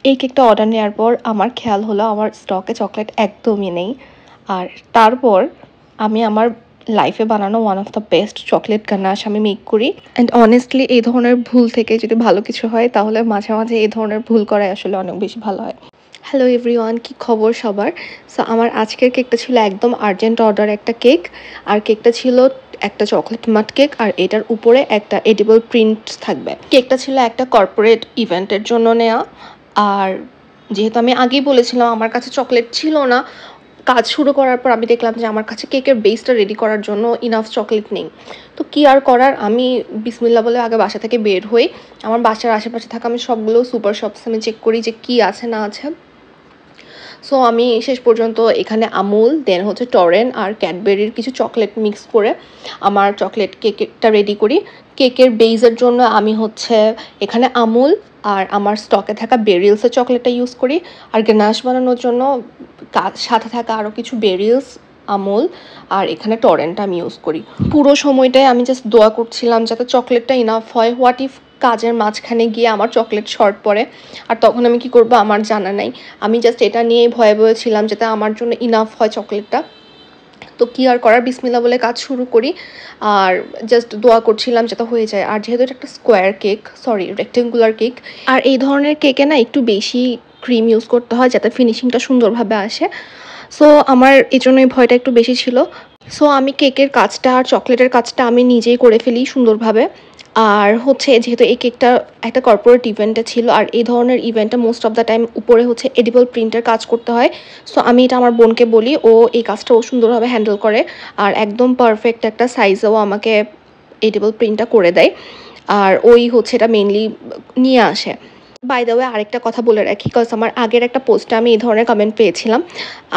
এই কেকটা অর্ডার নেওয়ার পর আমার খেয়াল হলো আমার স্টকে চকলেট একদমই নেই। আর তারপর আমি আমার লাইফে বানানো one of the best chocolate ganache আমি মেক করি। অ্যান্ড অনেস্টলি এই ধরনের ভুল থেকে যদি ভালো কিছু হয় তাহলে মাঝে মাঝে এই ধরনের ভুল করাই আসলে অনেক বেশি ভালো হয়। হ্যালো এভরিওয়ান, কি খবর সবার? সো আমার আজকের কেকটা ছিল একদম আর্জেন্ট অর্ডার একটা কেক। আর কেকটা ছিল একটা চকলেট মাট কেক, আর এটার উপরে একটা এডিবল প্রিন্ট থাকবে। কেকটা ছিল একটা কর্পোরেট ইভেন্টের জন্য নেওয়া। আর যেহেতু আমি আগেই বলেছিলাম আমার কাছে চকলেট ছিল না, কাজ শুরু করার পর আমি দেখলাম যে আমার কাছে কেকের বেসটা রেডি করার জন্য ইনাফ চকলেট নেই। তো কি আর করার, আমি বিসমিল্লা বলে আগে বাসা থেকে বের হই। আমার বাসার আশেপাশে থাকা আমি সবগুলো সুপার শপস আমি চেক করি যে কি আছে না আছে। সো আমি শেষ পর্যন্ত এখানে আমুল, দেন হচ্ছে টরেন আর ক্যাডবেরির কিছু চকলেট মিক্স করে আমার চকলেট কেকটা রেডি করি। কেকের বেইজের জন্য আমি হচ্ছে এখানে আমুল আর আমার স্টকে থাকা বেরিলসের চকলেটটা ইউজ করি। আর গ্যানাশ বানানোর জন্য সাথে থাকা আরও কিছু বেরিলস, আমুল আর এখানে টরেন্ট আমি ইউজ করি। পুরো সময়টাই আমি জাস্ট দোয়া করছিলাম যাতে চকলেটটা ইনাফ হয়। হোয়াট ইফ কাজের মাঝখানে গিয়ে আমার চকলেট শর্ট পড়ে, আর তখন আমি কি করব আমার জানা নাই। আমি জাস্ট এটা নিয়েই ভয়ে ভয়ে ছিলাম যাতে আমার জন্য ইনাফ হয় চকলেটটা। তো কি আর করার, বিসমিল্লা বলে কাজ শুরু করি আর জাস্ট দোয়া করছিলাম যাতে হয়ে যায়। আর যেহেতু এটা একটা square cake, sorry rectangular cake, আর এই ধরনের কেকে না একটু বেশি ক্রিম ইউজ করতে হয় যাতে ফিনিশিংটা সুন্দরভাবে আসে। সো আমার এই জন্যই ভয়টা একটু বেশি ছিল। সো আমি কেকের কাজটা আর চকলেটের কাজটা আমি নিজেই করে ফেলি সুন্দরভাবে। আর হচ্ছে যেহেতু এই কেকটা একটা কর্পোরেট ইভেন্টে ছিল, আর এই ধরনের ইভেন্টে মোস্ট অফ দ্য টাইম উপরে হচ্ছে এডিবল প্রিন্টের কাজ করতে হয়। সো আমি এটা আমার বোনকে বলি, ও এই কাজটা ও সুন্দরভাবে হ্যান্ডেল করে আর একদম পারফেক্ট একটা সাইজেও আমাকে এডিবল প্রিন্টটা করে দেয়। আর ওই হচ্ছে এটা মেনলি নিয়ে আসে। বাই দ্য ওয়ে আরেকটা কথা বলে রাখি, বিকজ আমার আগের একটা পোস্টে আমি এই ধরনের কমেন্ট পেয়েছিলাম।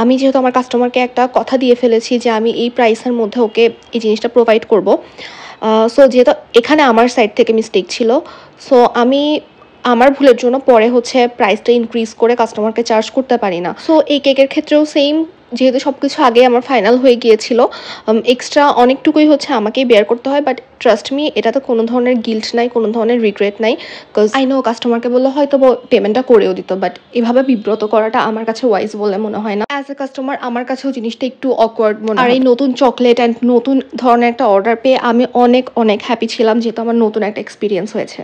আমি যেহেতু আমার কাস্টমারকে একটা কথা দিয়ে ফেলেছি যে আমি এই প্রাইসের মধ্যে ওকে এই জিনিসটা প্রোভাইড করব। সো যেহেতু এখানে আমার সাইড থেকে মিস্টেক ছিল, সো আমি আমার ভুলের জন্য পরে হচ্ছে প্রাইসটা ইনক্রিজ করে কাস্টমারকে চার্জ করতে পারি না। সো এই কেকের ক্ষেত্রেও সেম, যেহেতু সব কিছু আগে আমার ফাইনাল হয়ে গিয়েছিল, এক্সট্রা অনেকটুকুই হচ্ছে আমাকেই বেয়ার করতে হয়। বাট ট্রাস্ট মি, এটাতে কোনো ধরনের গিল্ট নাই, কোনো ধরনের রিগ্রেট নাই। বিকজ আই নো কাস্টমারকে বললে হয়তো পেমেন্টটা করেও দিত, বাট এভাবে বিব্রত করাটা আমার কাছে ওয়াইজ বলে মনে হয় না। অ্যাজ এ কাস্টমার আমার কাছেও জিনিসটা একটু অকওয়ার্ড মনে হয়। আর এই নতুন চকলেট অ্যান্ড নতুন ধরনের একটা অর্ডার পেয়ে আমি অনেক অনেক হ্যাপি ছিলাম, যেহেতু আমার নতুন একটা এক্সপিরিয়েন্স হয়েছে।